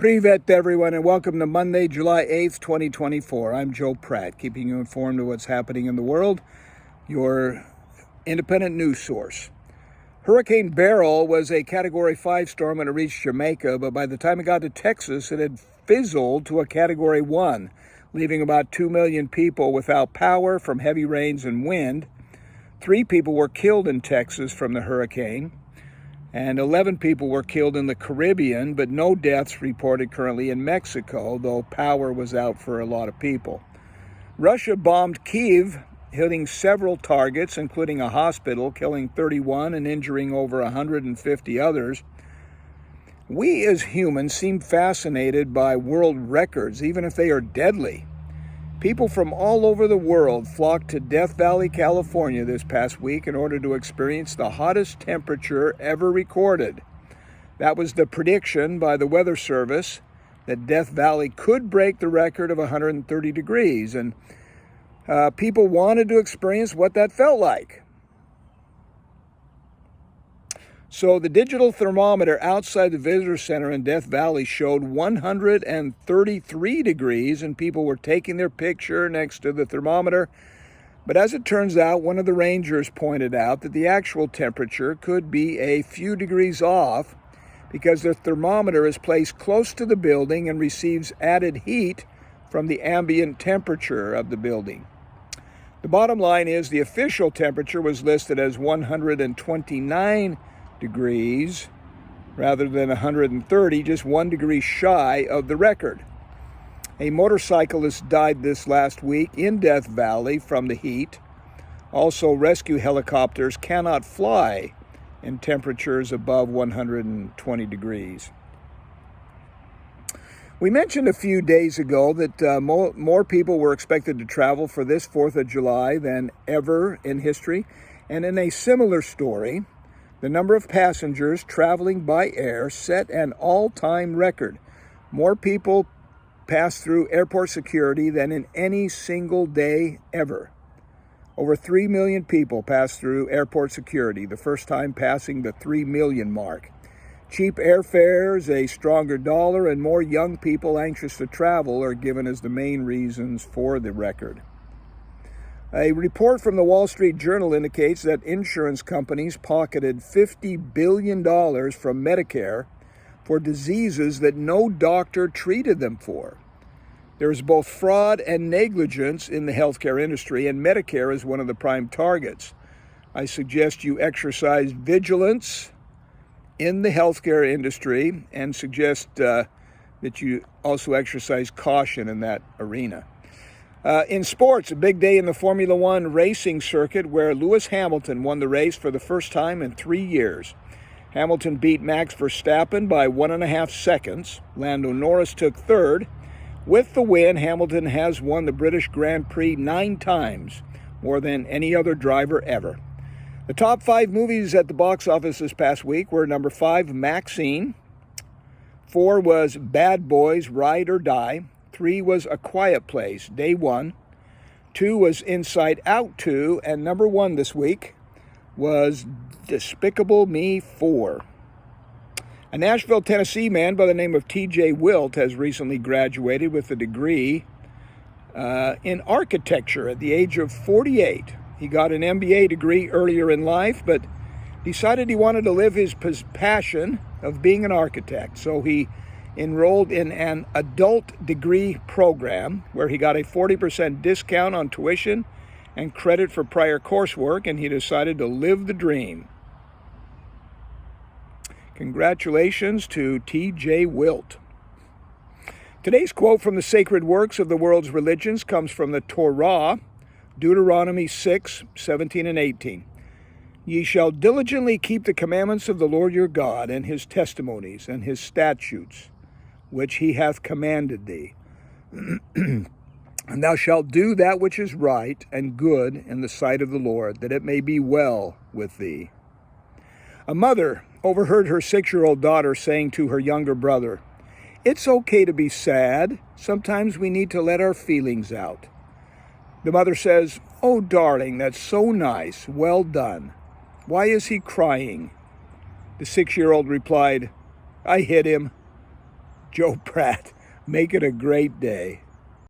Privet, everyone, and welcome to Monday, July 8th, 2024. I'm Joe Pratt, keeping you informed of what's happening in the world, your independent news source. Hurricane Beryl was a Category 5 storm when it reached Jamaica, but by the time it got to Texas, it had fizzled to a Category 1, leaving about 2 million people without power from heavy rains and wind. 3 people were killed in Texas from the hurricane, and 11 people were killed in the Caribbean, but no deaths reported currently in Mexico, though power was out for a lot of people. Russia bombed Kyiv, hitting several targets, including a hospital, killing 31 and injuring over 150 others. We as humans seem fascinated by world records, even if they are deadly. People from all over the world flocked to Death Valley, California this past week in order to experience the hottest temperature ever recorded. That was the prediction by the Weather Service, that Death Valley could break the record of 130 degrees, and people wanted to experience what that felt like. So the digital thermometer outside the visitor center in Death Valley showed 133 degrees, and people were taking their picture next to the thermometer. But as it turns out, one of the rangers pointed out that the actual temperature could be a few degrees off because the thermometer is placed close to the building and receives added heat from the ambient temperature of the building. The bottom line is the official temperature was listed as 129 degrees rather than 130, just 1 degree shy of the record. A motorcyclist died this last week in Death Valley from the heat. Also, rescue helicopters cannot fly in temperatures above 120 degrees. We mentioned a few days ago that more people were expected to travel for this 4th of July than ever in history. And in a similar story, the number of passengers traveling by air set an all-time record. More people passed through airport security than in any single day ever. Over 3 million people passed through airport security, the first time passing the 3 million mark. Cheap airfares, a stronger dollar, and more young people anxious to travel are given as the main reasons for the record. A report from the Wall Street Journal indicates that insurance companies pocketed $50 billion from Medicare for diseases that no doctor treated them for. There is both fraud and negligence in the healthcare industry, and Medicare is one of the prime targets. I suggest you exercise vigilance in the healthcare industry and suggest that you also exercise caution in that arena. In sports, a big day in the Formula One racing circuit where Lewis Hamilton won the race for the first time in 3 years. Hamilton beat Max Verstappen by 1.5 seconds. Lando Norris took third. With the win, Hamilton has won the British Grand Prix 9 times, more than any other driver ever. The top 5 movies at the box office this past week were number 5, Maxine. 4 was Bad Boys, Ride or Die. 3 was A Quiet Place, Day 1. 2 was Inside Out 2. And number 1 this week was Despicable Me 4. A Nashville, Tennessee man by the name of T.J. Wilt has recently graduated with a degree in architecture at the age of 48. He got an MBA degree earlier in life, but decided he wanted to live his passion of being an architect. So he enrolled in an adult degree program where he got a 40% discount on tuition and credit for prior coursework, and he decided to live the dream. Congratulations to T.J. Wilt. Today's quote from the sacred works of the world's religions comes from the Torah, Deuteronomy 6:17 and 18. Ye shall diligently keep the commandments of the Lord your God, and his testimonies, and his statutes, which he hath commanded thee. And thou shalt do that which is right and good in the sight of the Lord, that it may be well with thee. A mother overheard her 6-year-old daughter saying to her younger brother, "It's okay to be sad. Sometimes we need to let our feelings out." The mother says, "Oh, darling, that's so nice. Well done. Why is he crying?" The 6-year-old replied, "I hit him." Joe Pratt. Make it a great day.